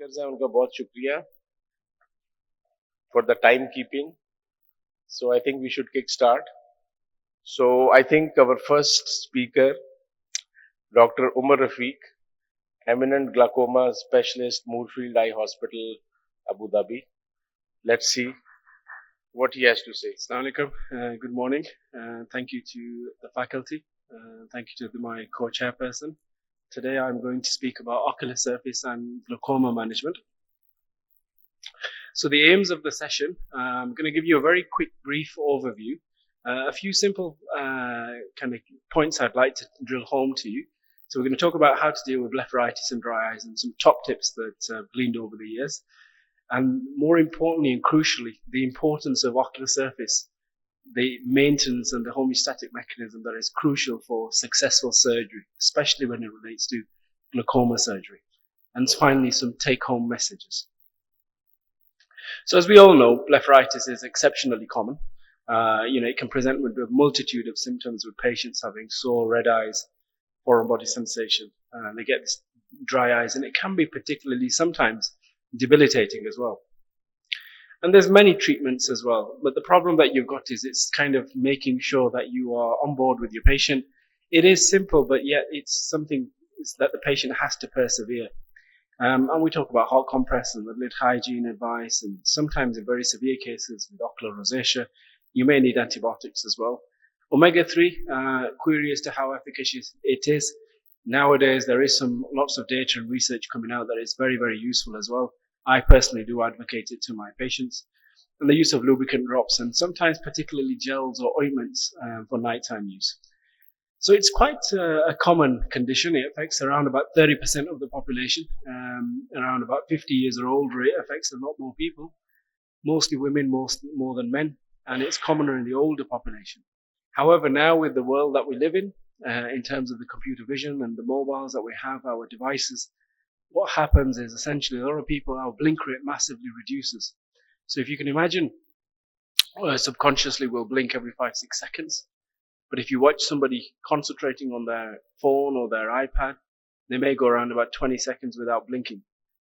Speakers हैं उनका बहुत शुक्रिया for the timekeeping. So I think we should kick start. So I think our first speaker, Dr. Umar Rafiq, eminent glaucoma specialist, Moorfields Eye Hospital, Abu Dhabi. Let's see what he has to say. Assalamu alaikum. Good morning. Thank you to the faculty. Thank you to my co-chairperson. Today I'm going to speak about ocular surface and glaucoma management. So the aims of the session, I'm going to give you a very quick, brief overview. A few simple kind of points I'd like to drill home to you. So we're going to talk about how to deal with blepharitis and dry eyes and some top tips that I've gleaned over the years. And more importantly and crucially, the importance of ocular surface, the maintenance and the homeostatic mechanism that is crucial for successful surgery, especially when it relates to glaucoma surgery. And finally, some take-home messages. So as we all know, blepharitis is exceptionally common. It can present with a multitude of symptoms with patients having sore red eyes, foreign body sensation. They get this dry eyes, and it can be particularly sometimes debilitating as well. And there's many treatments as well, but the problem that you've got is it's kind of making sure that you are on board with your patient. It is simple, but yet it's something that the patient has to persevere. And we talk about hot compress and the lid hygiene advice, and sometimes in very severe cases with ocular rosacea, you may need antibiotics as well. Omega-3, query as to how efficacious it is. Nowadays, there is lots of data and research coming out that is very, very useful as well. I personally do advocate it to my patients. And the use of lubricant drops and sometimes particularly gels or ointments for nighttime use. So it's quite a common condition. It affects around about 30% of the population. Around about 50 years or older, it affects a lot more people, mostly women, more than men, and it's commoner in the older population. However, now with the world that we live in terms of the computer vision and the mobiles that we have, our devices, what happens is essentially a lot of people, our blink rate massively reduces. So if you can imagine, subconsciously we'll blink every 5-6 seconds. But if you watch somebody concentrating on their phone or their iPad, they may go around about 20 seconds without blinking.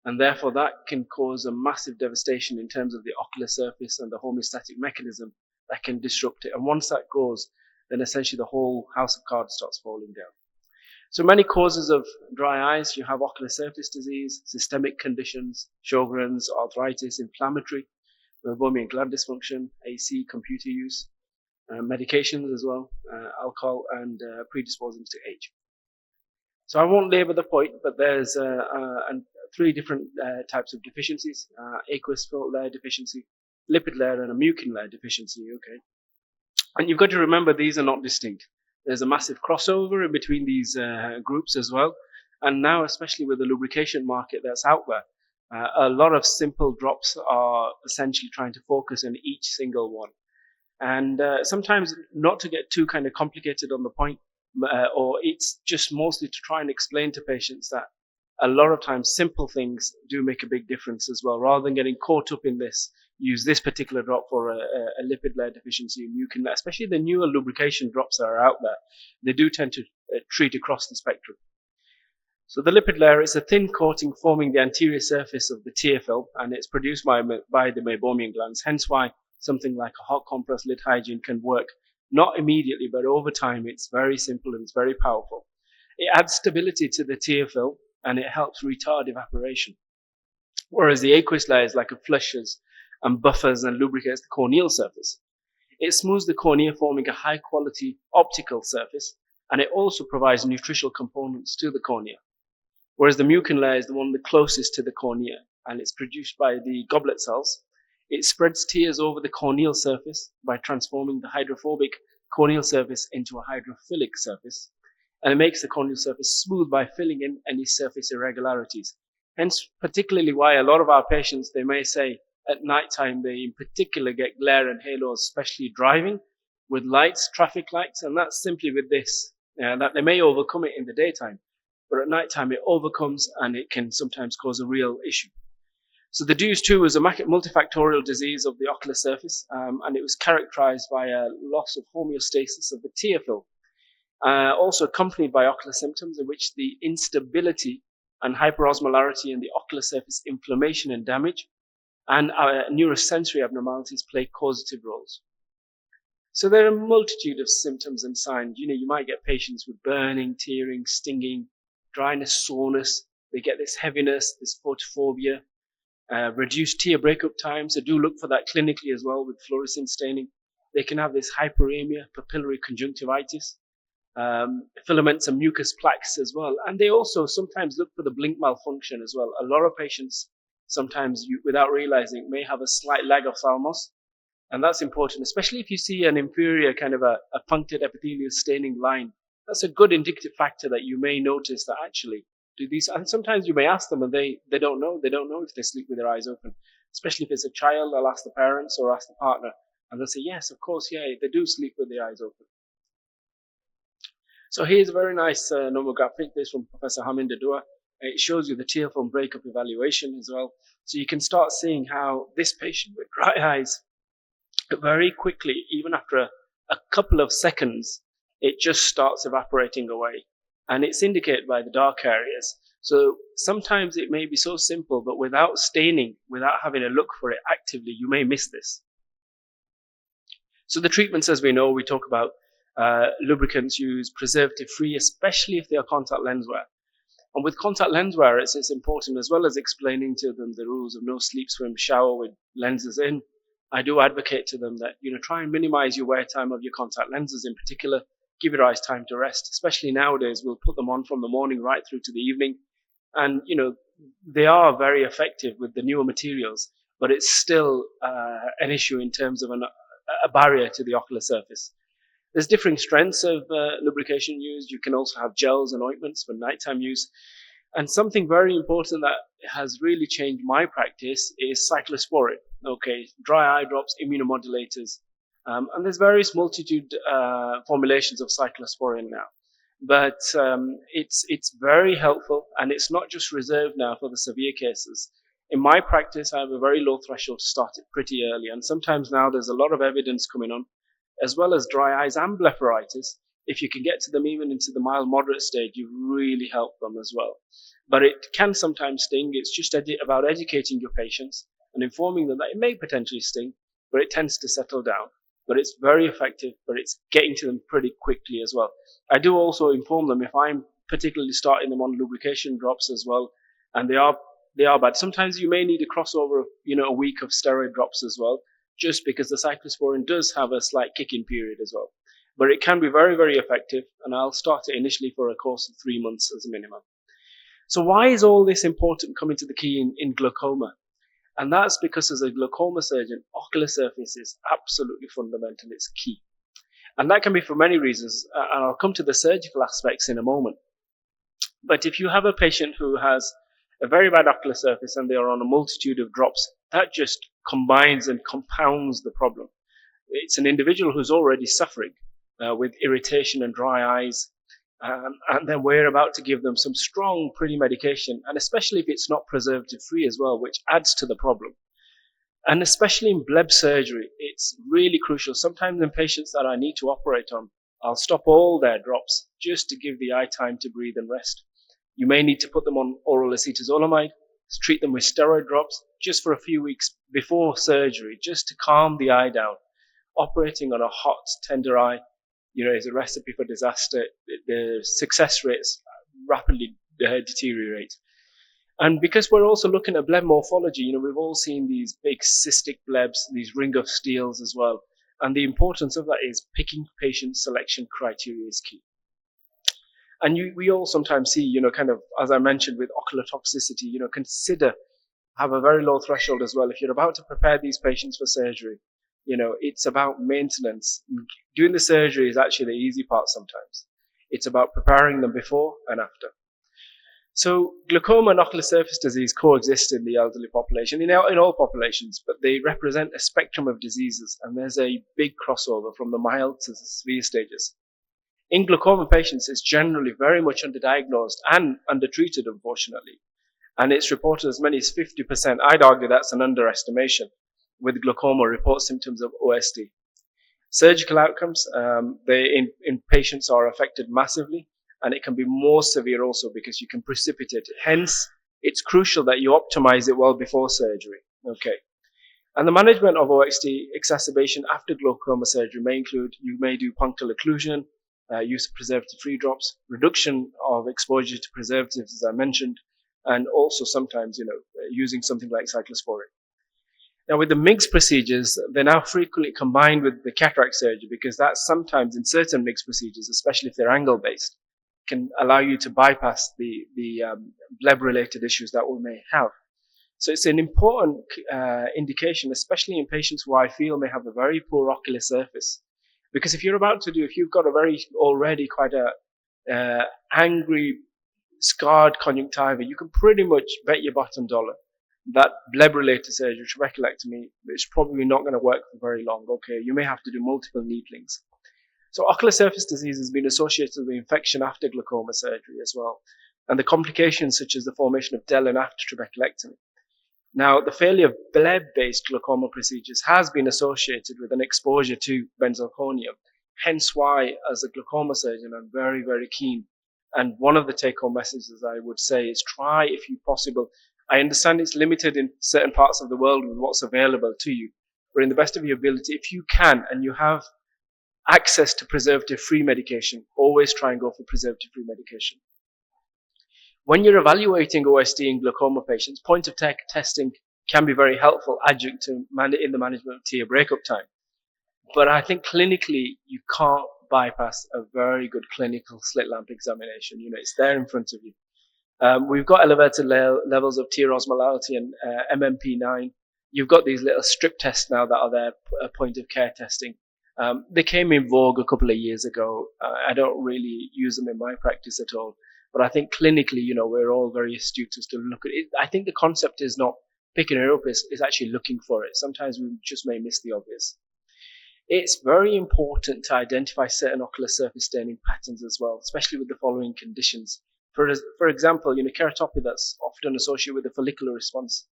And therefore that can cause a massive devastation in terms of the ocular surface and the homeostatic mechanism that can disrupt it. And once that goes, then essentially the whole house of cards starts falling down. So many causes of dry eyes. You have ocular surface disease, systemic conditions, Sjogren's, arthritis, inflammatory, meibomian gland dysfunction, AC, computer use, medications as well, alcohol, and predisposing to age. So I won't labor the point, but there's 3 different types of deficiencies: aqueous filament layer deficiency, lipid layer, and a mucin layer deficiency. Okay, and you've got to remember these are not distinct. There's a massive crossover in between these groups as well. And now, especially with the lubrication market that's out there, a lot of simple drops are essentially trying to focus on each single one. And sometimes not to get too kind of complicated on the point, or it's just mostly to try and explain to patients that a lot of times simple things do make a big difference as well. Rather than getting caught up in this, use this particular drop for a lipid layer deficiency, mucin layer, especially the newer lubrication drops that are out there. They do tend to treat across the spectrum. So the lipid layer is a thin coating forming the anterior surface of the tear film, and it's produced by the meibomian glands, hence why something like a hot compress lid hygiene can work, not immediately, but over time. It's very simple and it's very powerful. It adds stability to the tear film, and it helps retard evaporation. Whereas the aqueous layer is like a flushes and buffers and lubricates the corneal surface. It smooths the cornea, forming a high quality optical surface, and it also provides nutritional components to the cornea. Whereas the mucin layer is the one the closest to the cornea, and it's produced by the goblet cells. It spreads tears over the corneal surface by transforming the hydrophobic corneal surface into a hydrophilic surface, and it makes the corneal surface smooth by filling in any surface irregularities. Hence, particularly why a lot of our patients, they may say at nighttime, they in particular get glare and halos, especially driving with lights, traffic lights, and that's simply with this, that they may overcome it in the daytime, but at nighttime it overcomes and it can sometimes cause a real issue. So the DUSE 2 was a multifactorial disease of the ocular surface, and it was characterized by a loss of homeostasis of the tear film, also accompanied by ocular symptoms in which the instability and hyperosmolarity and the ocular surface inflammation and damage, and neurosensory abnormalities play causative roles. So there are a multitude of symptoms and signs. You might get patients with burning, tearing, stinging, dryness, soreness. They get this heaviness, this photophobia, reduced tear breakup time. So do look for that clinically as well with fluorescein staining. They can have this hyperemia, papillary conjunctivitis, filaments and mucus plaques as well. And they also sometimes look for the blink malfunction as well. A lot of patients sometimes, without realizing, may have a slight lag of thalamus. And that's important, especially if you see an inferior kind of a punctured epithelial staining line. That's a good indicative factor that you may notice that actually do these. And sometimes you may ask them and they don't know. They don't know if they sleep with their eyes open. Especially if it's a child, they'll ask the parents or ask the partner. And they'll say, yes, of course, yeah, they do sleep with their eyes open. So here's a very nice nomographic. This from Professor Haminder Dua. It shows you the tear film breakup evaluation as well. So you can start seeing how this patient with dry eyes, very quickly, even after a couple of seconds, it just starts evaporating away. And it's indicated by the dark areas. So sometimes it may be so simple, but without staining, without having a look for it actively, you may miss this. So the treatments, as we know, we talk about lubricants used, preservative-free, especially if they are contact lens wear. And with contact lens wear, it's important, as well as explaining to them the rules of no sleep, swim, shower with lenses in. I do advocate to them that, try and minimize your wear time of your contact lenses in particular. Give your eyes time to rest, especially nowadays. We'll put them on from the morning right through to the evening. And, they are very effective with the newer materials, but it's still an issue in terms of a barrier to the ocular surface. There's differing strengths of lubrication used. You can also have gels and ointments for nighttime use. And something very important that has really changed my practice is cyclosporin. Okay, dry eye drops, immunomodulators. And there's various multitude formulations of cyclosporin now. But it's very helpful, and it's not just reserved now for the severe cases. In my practice, I have a very low threshold to start it pretty early. And sometimes now there's a lot of evidence coming on, as well as dry eyes and blepharitis. If you can get to them even into the mild moderate stage, you really help them as well. But it can sometimes sting. It's just about educating your patients and informing them that it may potentially sting, but it tends to settle down. But it's very effective, but it's getting to them pretty quickly as well. I do also inform them if I'm particularly starting them on lubrication drops as well, and they are bad. Sometimes you may need a crossover of, a week of steroid drops as well, just because the cyclosporin does have a slight kick-in period as well. But it can be very, very effective, and I'll start it initially for a course of 3 months as a minimum. So why is all this important coming to the key in glaucoma? And that's because as a glaucoma surgeon, ocular surface is absolutely fundamental. It's key. And that can be for many reasons, and I'll come to the surgical aspects in a moment. But if you have a patient who has a very bad ocular surface and they are on a multitude of drops, that just combines and compounds the problem. It's an individual who's already suffering with irritation and dry eyes, and then we're about to give them some strong pre-medication, and especially if it's not preservative-free as well, which adds to the problem. And especially in bleb surgery, it's really crucial. Sometimes in patients that I need to operate on, I'll stop all their drops just to give the eye time to breathe and rest. You may need to put them on oral acetazolamide, treat them with steroid drops just for a few weeks before surgery, just to calm the eye down. Operating on a hot, tender eye, is a recipe for disaster. The success rates rapidly deteriorate. And because we're also looking at bleb morphology, we've all seen these big cystic blebs, these ring of steels as well. And the importance of that is picking patient selection criteria is key. And we all sometimes see, kind of, as I mentioned, with ocular toxicity, have a very low threshold as well. If you're about to prepare these patients for surgery, it's about maintenance. Doing the surgery is actually the easy part sometimes. It's about preparing them before and after. So glaucoma and ocular surface disease coexist in the elderly population, in all populations, but they represent a spectrum of diseases, and there's a big crossover from the mild to the severe stages. In glaucoma patients, it's generally very much underdiagnosed and undertreated, unfortunately. And it's reported as many as 50%. I'd argue that's an underestimation, with glaucoma report symptoms of OSD. Surgical outcomes, in patients are affected massively, and it can be more severe also because you can precipitate it. Hence, it's crucial that you optimize it well before surgery. Okay. And the management of OXT exacerbation after glaucoma surgery may include, you may do punctal occlusion, use of preservative-free drops, reduction of exposure to preservatives, as I mentioned, and also sometimes, using something like cyclosporine. Now, with the MIGS procedures, they're now frequently combined with the cataract surgery because that sometimes in certain MIGS procedures, especially if they're angle-based, can allow you to bypass the bleb-related issues that we may have. So it's an important indication, especially in patients who I feel may have a very poor ocular surface. Because if you've got a very already quite a angry, scarred conjunctiva, you can pretty much bet your bottom dollar that bleb-related surgery, trabeculectomy, is probably not going to work for very long. Okay, you may have to do multiple needlings. So ocular surface disease has been associated with infection after glaucoma surgery as well, and the complications such as the formation of Delin after trabeculectomy. Now, the failure of bleb-based glaucoma procedures has been associated with an exposure to benzalkonium. Hence why, as a glaucoma surgeon, I'm very, very keen. And one of the take-home messages I would say is try, if you possible. I understand it's limited in certain parts of the world with what's available to you, but in the best of your ability, if you can and you have access to preservative-free medication, always try and go for preservative-free medication. When you're evaluating OSD in glaucoma patients, point-of-care testing can be very helpful adjunct in the management of tear breakup time. But I think clinically, you can't bypass a very good clinical slit lamp examination. It's there in front of you. We've got elevated levels of tear osmolality and MMP9. You've got these little strip tests now that are there, point-of-care testing. They came in vogue a couple of years ago. I don't really use them in my practice at all. But I think clinically, we're all very astute as to look at it. I think the concept is not picking it up, is actually looking for it. Sometimes we just may miss the obvious. It's very important to identify certain ocular surface staining patterns as well, especially with the following conditions. For example, keratopathy that's often associated with a follicular response.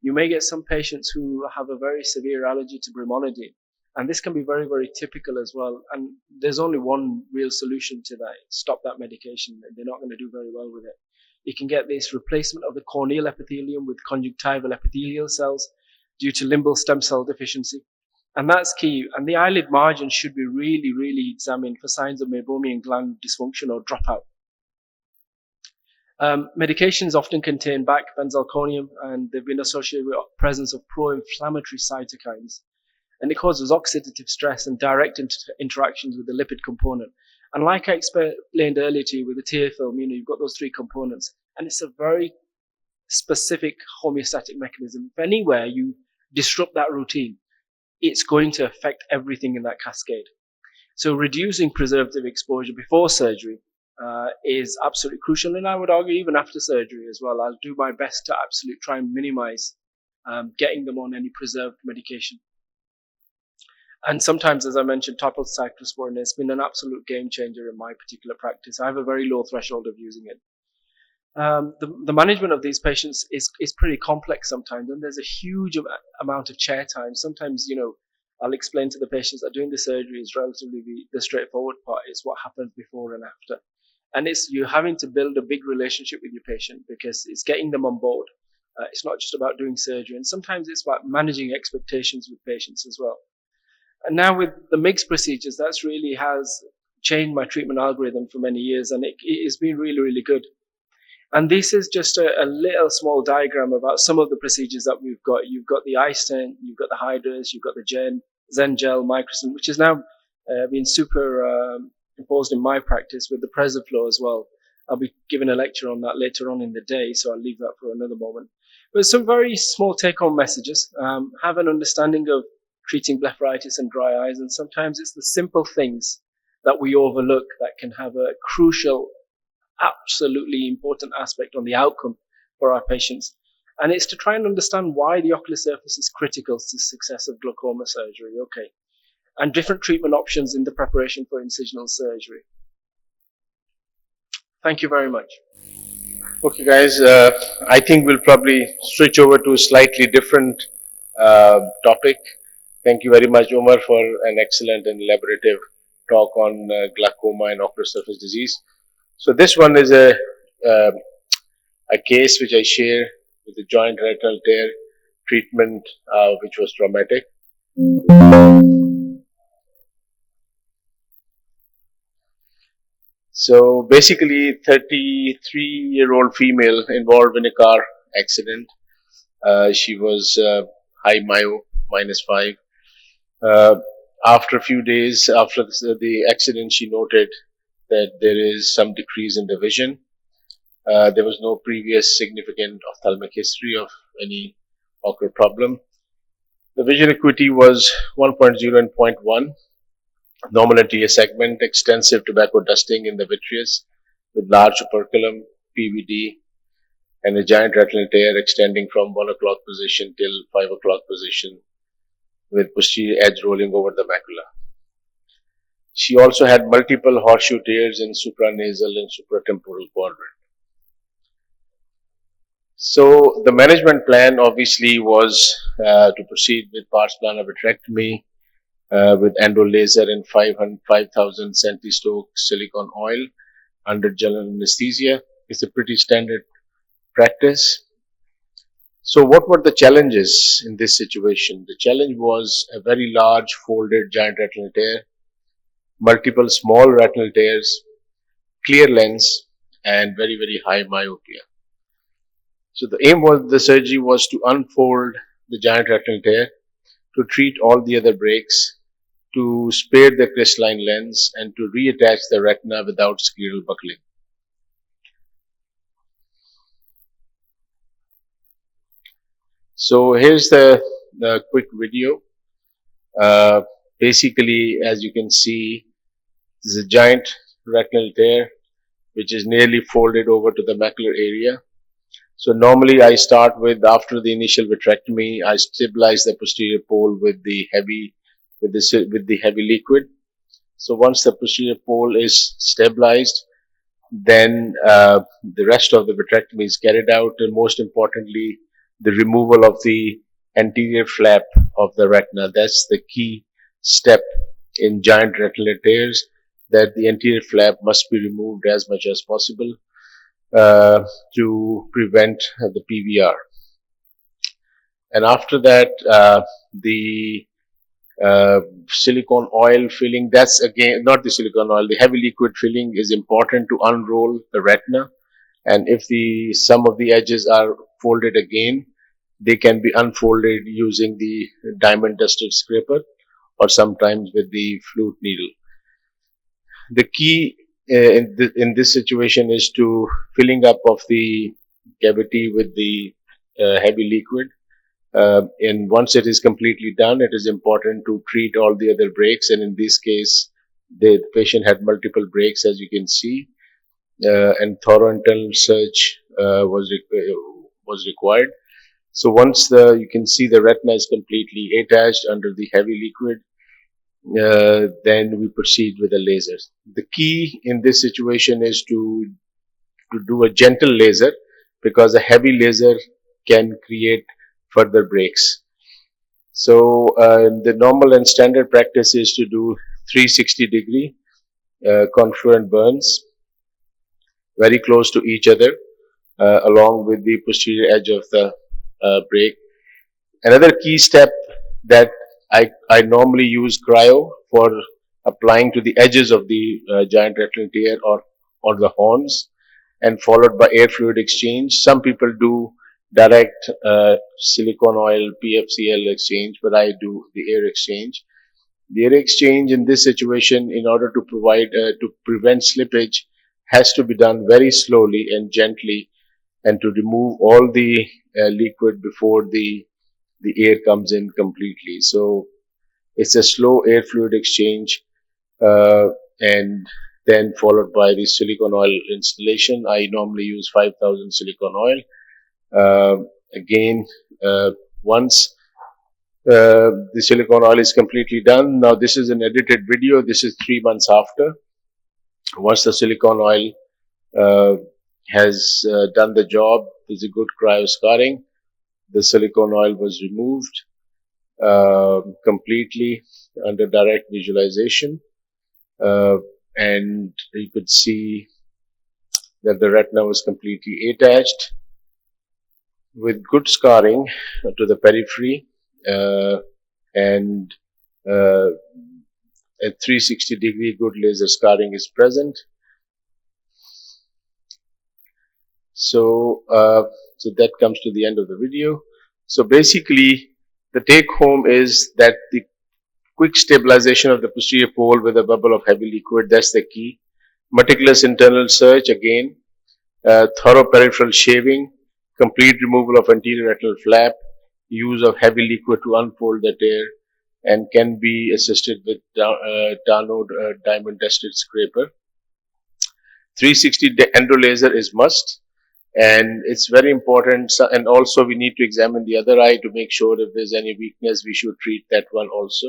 You may get some patients who have a very severe allergy to brimonidine. And this can be very, very typical as well. And there's only one real solution to that. Stop that medication. They're not going to do very well with it. You can get this replacement of the corneal epithelium with conjunctival epithelial cells due to limbal stem cell deficiency. And that's key. And the eyelid margin should be really, really examined for signs of meibomian gland dysfunction or dropout. Medications often contain BAC, benzalkonium, and they've been associated with the presence of pro-inflammatory cytokines. And it causes oxidative stress and direct interactions with the lipid component. And like I explained earlier to you with the tear film, you've got those three components, and it's a very specific homeostatic mechanism. If anywhere you disrupt that routine, it's going to affect everything in that cascade. So reducing preservative exposure before surgery is absolutely crucial, and I would argue even after surgery as well. I'll do my best to absolutely try and minimize getting them on any preserved medication. And sometimes, as I mentioned, topical cyclosporine has been an absolute game changer in my particular practice. I have a very low threshold of using it. The management of these patients is pretty complex sometimes, and there's a huge amount of chair time. Sometimes, I'll explain to the patients that doing the surgery is relatively the straightforward part. It's what happens before and after. And it's you having to build a big relationship with your patient because it's getting them on board. It's not just about doing surgery. And sometimes it's about managing expectations with patients as well. And now with the MIGS procedures, that's really has changed my treatment algorithm for many years, and it has been really, really good. And this is just a little small diagram about some of the procedures that we've got. You've got the iStent, you've got the Hydras, you've got the Zen Gel Microstent, which is now been imposed in my practice with the PreserFlow as well. I'll be giving a lecture on that later on in the day, so I'll leave that for another moment. But some very small take-home messages. Have an understanding of treating blepharitis and dry eyes, and sometimes it's the simple things that we overlook that can have a crucial, absolutely important aspect on the outcome for our patients. And it's to try and understand why the ocular surface is critical to the success of glaucoma surgery, okay, and different treatment options in the preparation for incisional surgery. Thank you very much. Okay, guys, I think we'll probably switch over to a slightly different topic. Thank you very much, Omar, for an excellent and elaborative talk on glaucoma and ocular surface disease. So this one is uh, a case which I share with the joint retinal tear treatment, which was traumatic. So basically, 33-year-old female involved in a car accident. She was high myo, -5. Uh, After a few days after the accident, she noted that there is some decrease in the vision. There was no previous significant ophthalmic history of any ocular problem. The vision acuity was 1.0 and zero point 0.1. Normal anterior segment, extensive tobacco dusting in the vitreous with large operculum, PVD, and a giant retinal tear extending from 1 o'clock position till 5 o'clock position with posterior edge rolling over the macula. She also had multiple horseshoe tears in supranasal and supratemporal quadrant. So the management plan obviously was to proceed with pars plana vitrectomy with endo laser and 5,000 centistoke silicone oil under general anesthesia. It's a pretty standard practice. So what were the challenges in this situation? The challenge was a very large folded giant retinal tear, multiple small retinal tears, clear lens, and very, very high myopia. So the aim was the surgery was to unfold the giant retinal tear, to treat all the other breaks, to spare the crystalline lens, and to reattach the retina without scleral buckling. So here's the quick video. Uh, Basically, as you can see, this is a giant retinal tear which is nearly folded over to the macular area. So normally I start with, after the initial vitrectomy, I stabilize the posterior pole with the heavy liquid. So once the posterior pole is stabilized, then the rest of the vitrectomy is carried out, and most importantly, the removal of the anterior flap of the retina. That's the key step in giant retinal tears, that the anterior flap must be removed as much as possible to prevent the PVR. And after that, the silicone oil filling, that's again not the silicone oil, the heavy liquid filling is important to unroll the retina. And if the some of the edges are folded again, they can be unfolded using the diamond dusted scraper or sometimes with the flute needle. The key in this situation is to filling up of the cavity with the heavy liquid. And once it is completely done, it is important to treat all the other breaks. And in this case, the patient had multiple breaks, as you can see, and thorough internal search was required. So once you can see the retina is completely attached under the heavy liquid, then we proceed with the laser. The key in this situation is to do a gentle laser, because a heavy laser can create further breaks. So the normal and standard practice is to do 360-degree confluent burns very close to each other along with the posterior edge of the break. Another key step that I normally use cryo for applying to the edges of the giant retinal tear or the horns, and followed by air fluid exchange. Some people do direct silicone oil PFCL exchange, but I do the air exchange. The air exchange in this situation, in order to provide to prevent slippage, has to be done very slowly and gently, and to remove all the liquid before the air comes in completely. So it's a slow air fluid exchange, uh, and then followed by the silicone oil installation. I normally use 5,000 silicone oil. Again, once the silicone oil is completely done. Now this is an edited video. This is 3 months after. Once the silicone oil uh, has done the job, there's a good cryo scarring. The silicone oil was removed completely under direct visualization, uh, and you could see that the retina was completely attached with good scarring to the periphery, and uh, at 360-degree good laser scarring is present. So, so that comes to the end of the video. So basically, the take home is that the quick stabilization of the posterior pole with a bubble of heavy liquid, that's the key. Meticulous internal search, again, thorough peripheral shaving, complete removal of anterior retinal flap, use of heavy liquid to unfold the tear, and can be assisted with Tarnod diamond tested scraper. 360 endo laser is must, and it's very important. And also, we need to examine the other eye to make sure if there's any weakness, we should treat that one also.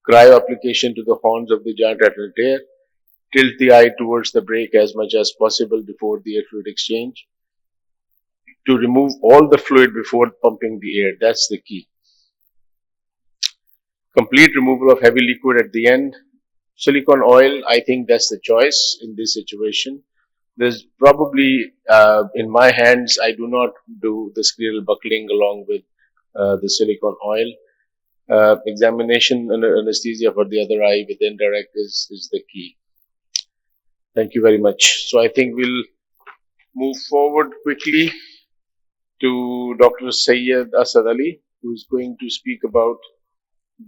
Cryo application to the horns of the giant retinal tear. Tilt the eye towards the break as much as possible before the air fluid exchange to remove all the fluid before pumping the air. That's the key. Complete removal of heavy liquid at the end. Silicone oil, I think that's the choice in this situation. There's probably, in my hands, I do not do the scleral buckling along with the silicone oil. Examination and anesthesia for the other eye with indirect is the key. Thank you very much. So I think we'll move forward quickly to Dr. Sayyid Asad Ali, who's going to speak about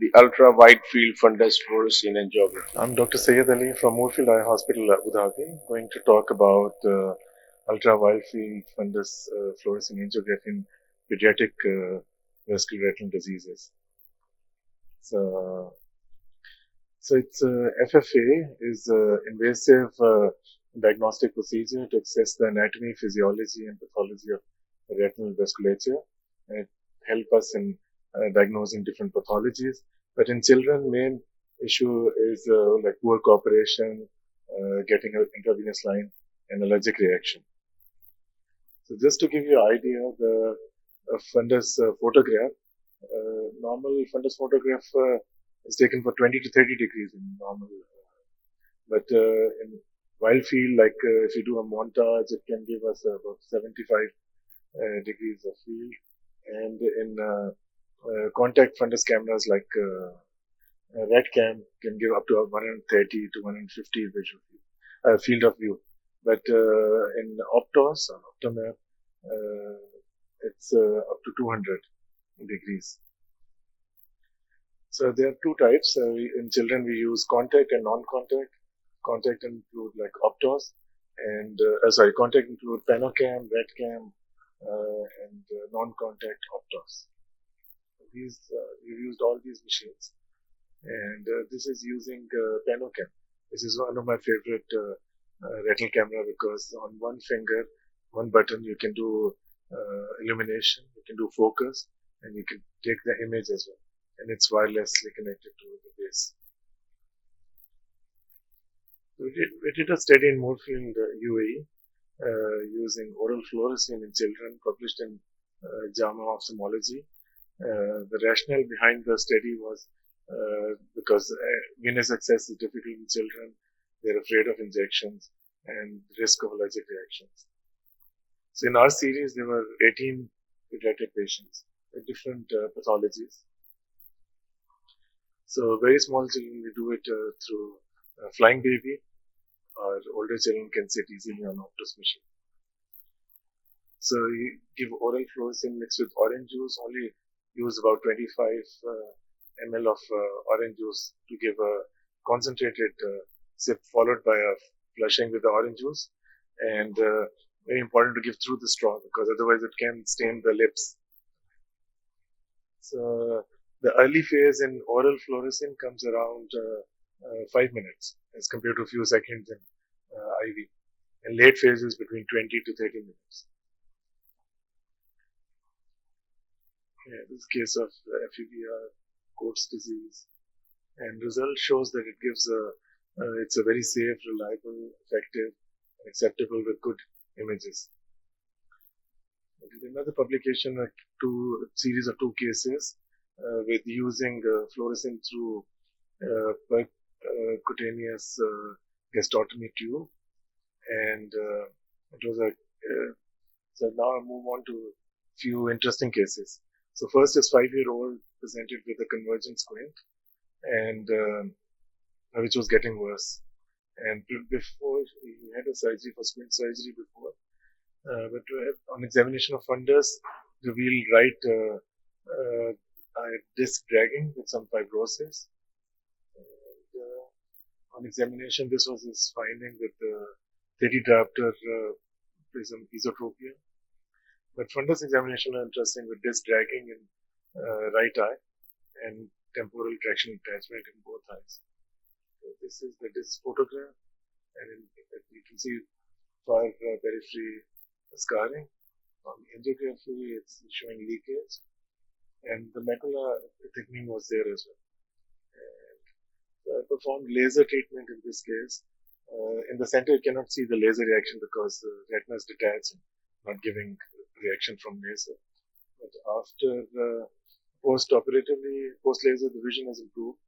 the ultra wide field fundus fluorescein angiography. I'm Dr. Sayyid Ali from Moorfields Eye Hospital, Abu Dhabi, going to talk about ultra wide field fundus fluorescein angiography in pediatric vascular retinal diseases. So, it's FFA is invasive diagnostic procedure to assess the anatomy, physiology, and pathology of retinal vasculature. And it helps us in diagnosing different pathologies. But in children, main issue is like poor cooperation, getting an intravenous line, and allergic reaction. So just to give you an idea, the fundus photograph, normal fundus photograph is taken for 20 to 30 degrees in normal. But in wild field, like if you do a montage, it can give us about 75 degrees of field. And in contact fundus cameras like red cam can give up to 130 to 150 visual field of view. But in Optos, Optomap, it's up to 200 degrees. So there are two types. In children, we use contact and non-contact. Contact include like Optos, and contact include Panocam, Redcam, and non-contact Optos. We've used all these machines, and this is using Panocam. This is one of my favorite retinal camera because on one finger, one button, you can do illumination, you can do focus, and you can take the image as well. And it's wirelessly connected to the base. We did a study in Moorfields, UAE, using oral fluorescein in children, published in JAMA Ophthalmology. The rationale behind the study was because venous access is difficult in children, they're afraid of injections, and risk of allergic reactions. So in our series, there were 18 pediatric patients with different pathologies. So very small children, we do it through flying baby, or older children can sit easily on Optus machine. So you give oral fluorescein mixed with orange juice, only use about 25 ml of orange juice to give a concentrated sip, followed by a flushing with the orange juice. And very important to give through the straw because otherwise it can stain the lips. So the early phase in oral fluorescein comes around 5 minutes as compared to a few seconds in IV. And late phase is between 20 to 30 minutes. Yeah, this case of FEVR, Coats disease, and result shows that it gives it's a very safe, reliable, effective, acceptable with good images. I did another publication, series of two cases with using fluorescein through percutaneous gastotomy tube and It was a so now I move on to few interesting cases. So first is 5-year-old presented with a convergent squint, and which was getting worse. And before he had a surgery for squint surgery before, but on examination of fundus, revealed right disc dragging with some fibrosis. And, on examination, this was his finding with the 30 diopter prism esotropia. But fundus examination are interesting with disc dragging in right eye and temporal traction attachment in both eyes. So this is the disc photograph, and you can see far periphery scarring. On angiography, it's showing leakage, and the macula thickening was there as well. And so I performed laser treatment in this case. In the center, you cannot see the laser reaction because the retina is detached, not giving reaction from laser. But after post-operatively, post-laser, the vision has improved.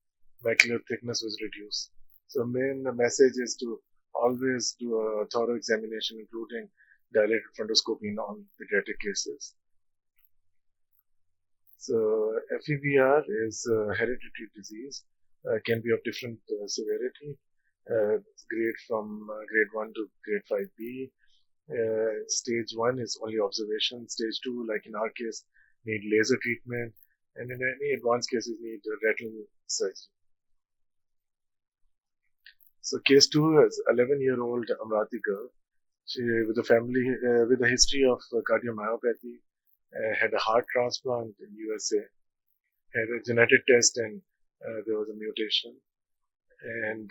Macular thickness was reduced. So main message is to always do a thorough examination, including dilated fundoscopy in all pediatric cases. So FEVR is a hereditary disease, can be of different severity, grade from grade 1 to grade 5B. Stage 1 is only observation. Stage 2, like in our case, need laser treatment, and in any advanced cases need retinal surgery. So case 2 is 11-year-old Amrati girl. She, with a family, with a history of cardiomyopathy, had a heart transplant in USA, had a genetic test, and there was a mutation, and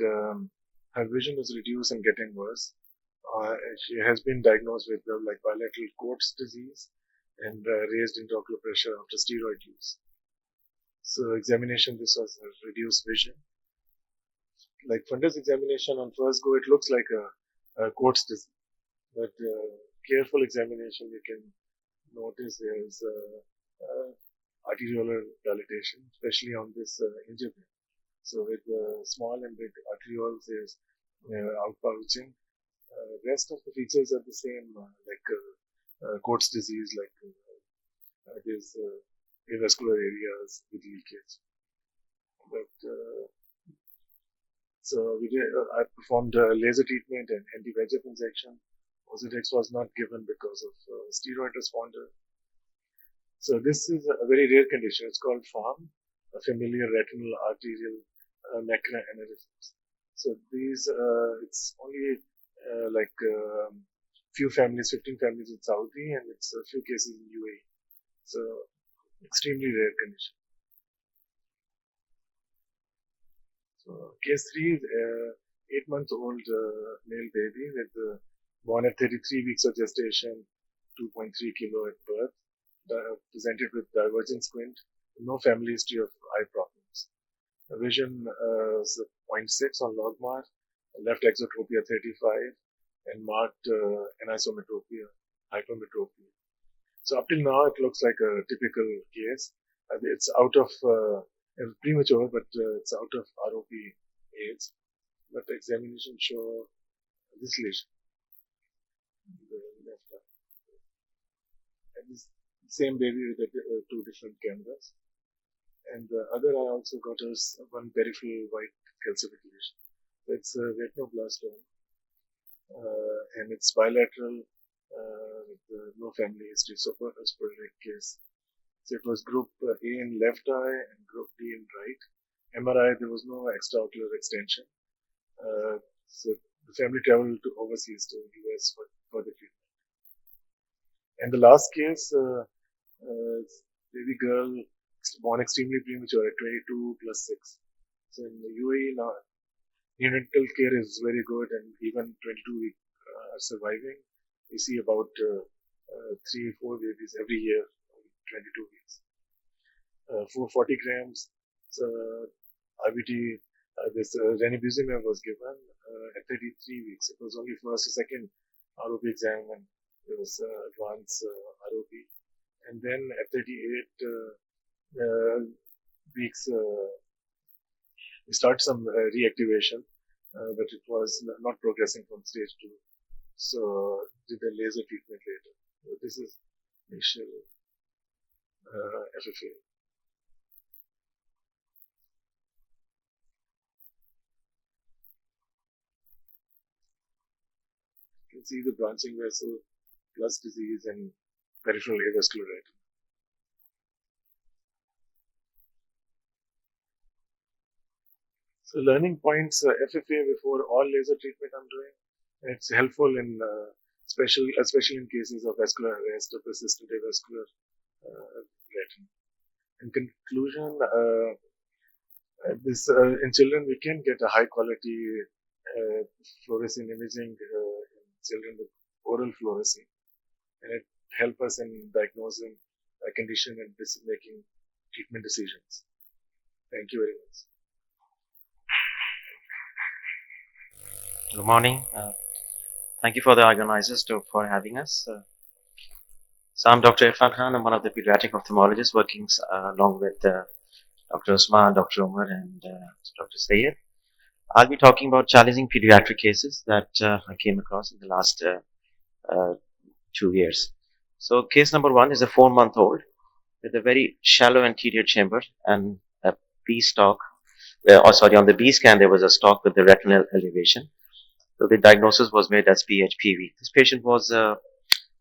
her vision was reduced and getting worse. She has been diagnosed with like bilateral Coats disease and raised intraocular pressure after steroid use. So examination, this was a reduced vision. Like fundus examination on first go, it looks like a Coats disease, but careful examination, you can notice there's arteriolar dilatation, especially on this angiogram. So with small and big arterioles, there's outpouching. Rest of the features are the same, like Coats disease, like there's avascular areas with leakage. But so we did, I performed laser treatment and anti-VEGF injection. Osidex was not given because of steroid responder. So this is a very rare condition. It's called FARM, a familiar retinal arterial macular aneurysms. So these, it's only like few families, 15 families in Saudi, and it's a few cases in UAE. So extremely rare condition. So case 3, 8-month-old male baby with born at 33 weeks of gestation, 2.3 kilo at birth, presented with divergent squint, no family history of eye problems. The vision is 0.6 on logMAR, left exotropia 35, and marked anisometropia, hypermetropia. So up till now, it looks like a typical case. It's out of premature, but it's out of ROP age. But the examination show this lesion, the left eye. And this same baby with two different cameras. And the other eye also got us one peripheral white calcification. So it's a retinoblastoma, and it's bilateral with no family history. So sporadic case. So it was group A in left eye and group D in right. MRI, there was no extraocular extension. So the family traveled to overseas to US for the treatment. And the last case, baby girl born extremely premature at 22 plus 6. So in the UAE now, neonatal care is very good, and even 22 week are surviving. We see about 3-4 babies every year, 22 weeks. For 40 grams, so IVT, this ranibizumab was given at 33 weeks. It was only first or second ROP exam, and it was advanced ROP. And then at 38 weeks, we start some reactivation, but it was not progressing from stage 2. So did a laser treatment later. So this is initial FFA. You can see the branching vessel plus disease and peripheral avascular retina. So learning points, FFA before all laser treatment I'm doing. It's helpful in especially in cases of vascular arrest or persistent avascular retina. In conclusion, in children we can get a high quality fluorescein imaging in children with oral fluorescein, and it help us in diagnosing a condition and making treatment decisions. Thank you very much. Good morning. Thank you for the organizers for having us. So I'm Dr. Irfan Khan. I'm one of the pediatric ophthalmologists working along with Dr. Usman, Dr. Umar, and Dr. Sayed. I'll be talking about challenging pediatric cases that I came across in the last 2 years. So case number 1 is a 4-month-old with a very shallow anterior chamber and a B stalk. On the B scan there was a stalk with the retinal elevation. So the diagnosis was made as PHPV. This patient was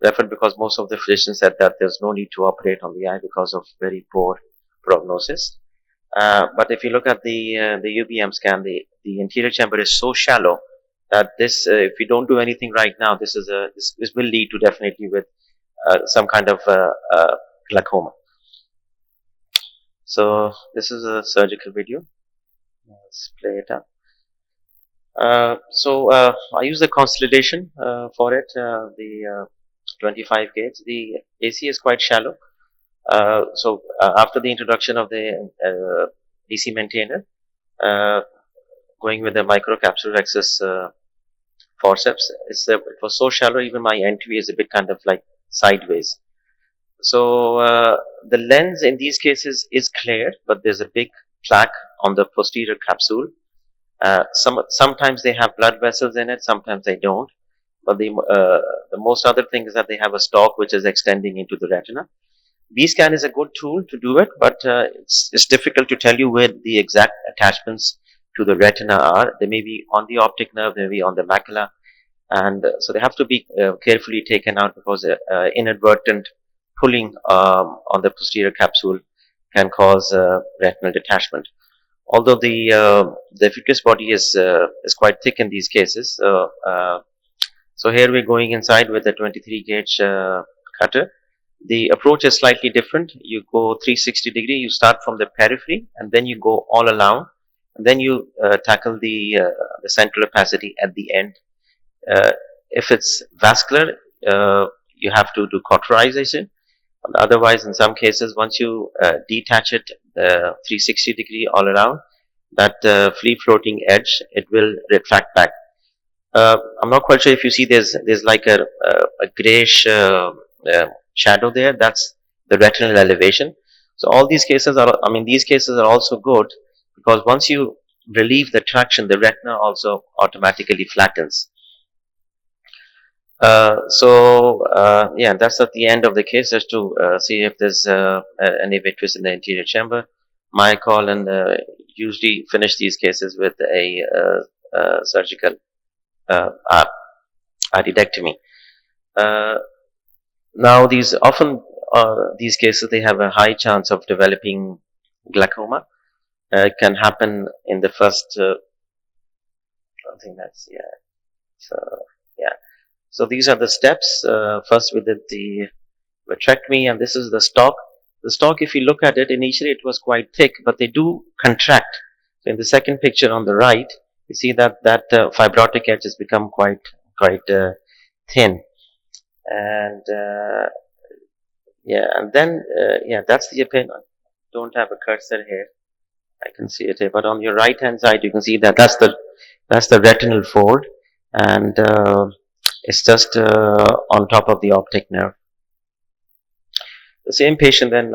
referred because most of the physicians said that there's no need to operate on the eye because of very poor prognosis. But if you look at the UBM scan, the anterior chamber is so shallow that this, if we don't do anything right now, this will lead to definitely with some kind of glaucoma. So this is a surgical video. Let's play it up. I use the consolidation for it, the 25 gauge. The AC is quite shallow. After the introduction of the DC maintainer, going with the microcapsular access forceps, it was so shallow, even my entry is a bit kind of like sideways. So the lens in these cases is clear, but there's a big plaque on the posterior capsule. Sometimes they have blood vessels in it, sometimes they don't. But the most other thing is that they have a stalk which is extending into the retina. B-scan is a good tool to do it, but it's difficult to tell you where the exact attachments to the retina are. They may be on the optic nerve, they may be on the macula, and so they have to be carefully taken out because inadvertent pulling on the posterior capsule can cause retinal detachment. Although the vitreous body is quite thick in these cases, so here we're going inside with a 23 gauge cutter. The approach is slightly different. You go 360 degree. You start from the periphery, and then you go all around, and then you tackle the central opacity at the end. If it's vascular, you have to do cauterization. Otherwise, in some cases, once you detach it 360 degree all around, that free floating edge, it will retract back. I'm not quite sure if you see there's like a grayish shadow there. That's the retinal elevation. So all these cases these cases are also good because once you relieve the traction, the retina also automatically flattens. That's at the end of the case, just to see if there's any vitreous in the anterior chamber. My call, and usually finish these cases with a surgical iridectomy. Now, these cases, they have a high chance of developing glaucoma. It can happen in the first. I think that's So these are the steps. First, we did the vitrectomy, and this is the stalk. The stalk, if you look at it, initially it was quite thick, but they do contract. So in the second picture on the right, you see that fibrotic edge has become quite thin, and that's the opinion. I don't have a cursor here. I can see it here, but on your right hand side, you can see that that's the retinal fold, and it's just on top of the optic nerve. The same patient then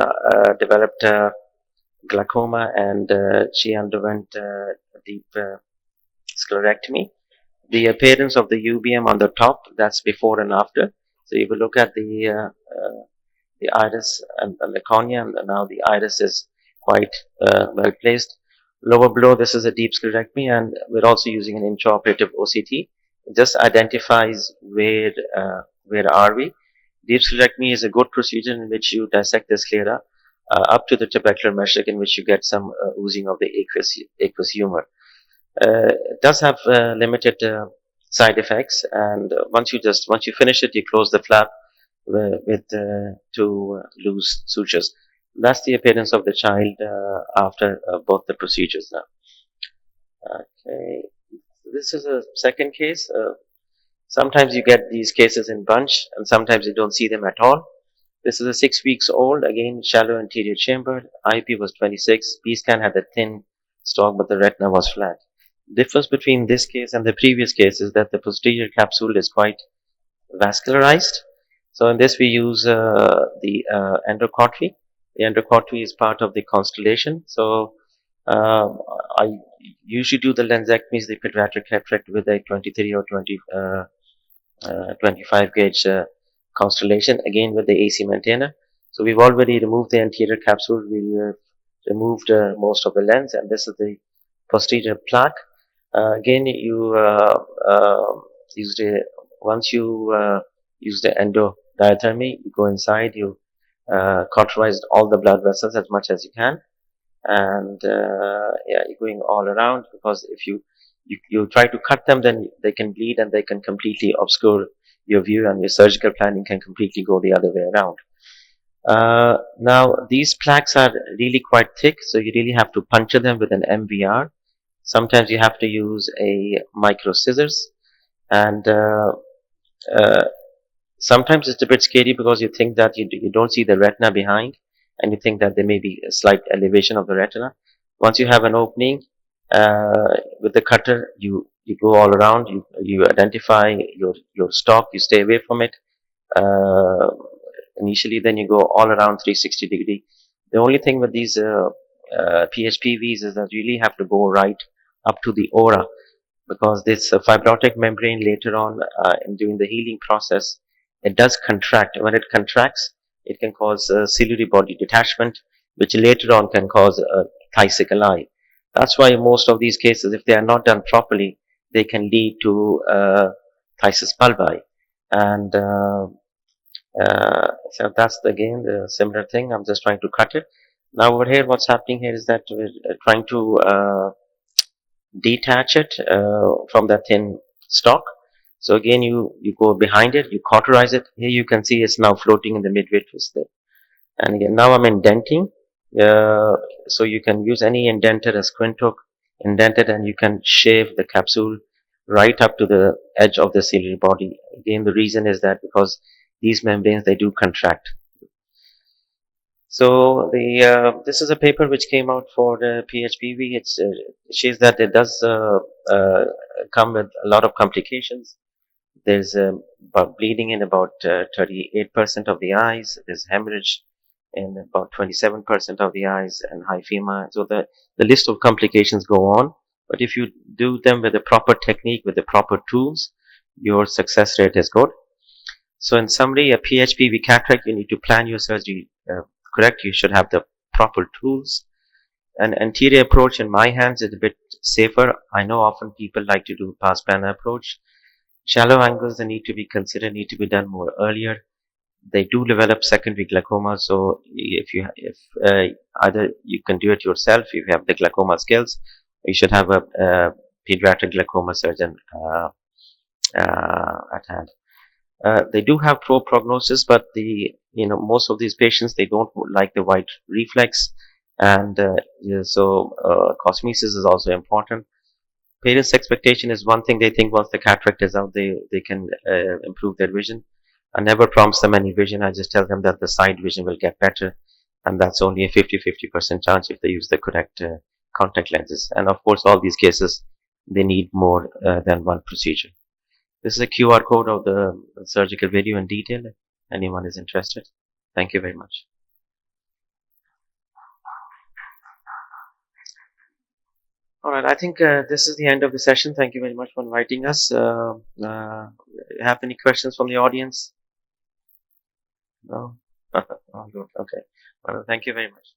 developed glaucoma, and she underwent a deep sclerectomy. the appearance of the UBM on the top, that's before and after. So if you look at the iris and the cornea, and now the iris is quite well placed. Lower below, this is a deep sclerectomy, and we're also using an intraoperative OCT. It just identifies where are we. Deep sclerectomy is a good procedure in which you dissect the sclera up to the trabecular mesh, in which you get some oozing of the aqueous humor. It does have limited side effects, and once you finish it, you close the flap with two loose sutures. That's the appearance of the child after both the procedures now. Okay, this is a second case. Sometimes you get these cases in bunch, and sometimes you don't see them at all. This is a 6 weeks old, again shallow anterior chamber. IP was 26. B scan had a thin stalk, but the retina was flat. Difference between this case and the previous case is that the posterior capsule is quite vascularized. So in this we use the endocartry. The endocartry is part of the constellation. So I usually do the lensectomies, the pediatric cataract with a 23 or 25 gauge constellation, again with the AC maintainer. So we've already removed the anterior capsule. We removed most of the lens, and this is the posterior plaque. Again, you use the once you use the endodiathermy, you go inside, you cauterize all the blood vessels as much as you can, and yeah, you're going all around, because if you try to cut them, then they can bleed and they can completely obscure your view, and your surgical planning can completely go the other way around. Now, these plaques are really quite thick, so you really have to puncture them with an MVR. Sometimes you have to use a micro scissors, and uh, sometimes it's a bit scary because you think that you don't see the retina behind, and you think that there may be a slight elevation of the retina. Once you have an opening with the cutter, you go all around. You identify your stalk. You stay away from it uh, initially. Then you go all around 360-degree. The only thing with these PHPVs is that you really have to go right up to the aura, because this fibrotic membrane later on during the healing process, it does contract. When it contracts, it can cause ciliary body detachment, which later on can cause a Thai-sickle eye. That's why most of these cases, if they are not done properly, they can lead to phthisis bulbi. And so that's again the similar thing. I'm just trying to cut it. Now over here, what's happening here is that we're trying to detach it from that thin stalk. So again, you go behind it, you cauterize it. Here you can see it's now floating in the midvitreous there. And again, now I'm indenting. So you can use any indenter, a squint hook, indent it, and you can shave the capsule right up to the edge of the ciliary body. Again, the reason is that because these membranes, they do contract. So this is a paper which came out for the PHPV. It shows that it does come with a lot of complications. There's about bleeding in about 38% of the eyes. There's hemorrhage in about 27% of the eyes, and hyphema. So the list of complications go on. But if you do them with the proper technique, with the proper tools, your success rate is good. So in summary, a PHPV cataract, you need to plan your surgery correct. You should have the proper tools. An anterior approach in my hands is a bit safer. I know often people like to do pass panel approach. Shallow angles that need to be considered need to be done more earlier. They do develop secondary glaucoma, so if either you can do it yourself if you have the glaucoma skills, you should have a pediatric glaucoma surgeon at hand. They do have poor prognosis, but most of these patients, they don't like the white reflex, and yeah, so cosmesis is also important. Parents' expectation is one thing. They think once the cataract is out, they can improve their vision. I never promise them any vision. I just tell them that the side vision will get better, and that's only a 50% chance if they use the correct contact lenses. And of course, all these cases, they need more than one procedure. This is a QR code of the surgical video in detail. If anyone is interested. Thank you very much. All right. I think this is the end of the session. Thank you very much for inviting us. Have any questions from the audience? No? Okay. Well, thank you very much.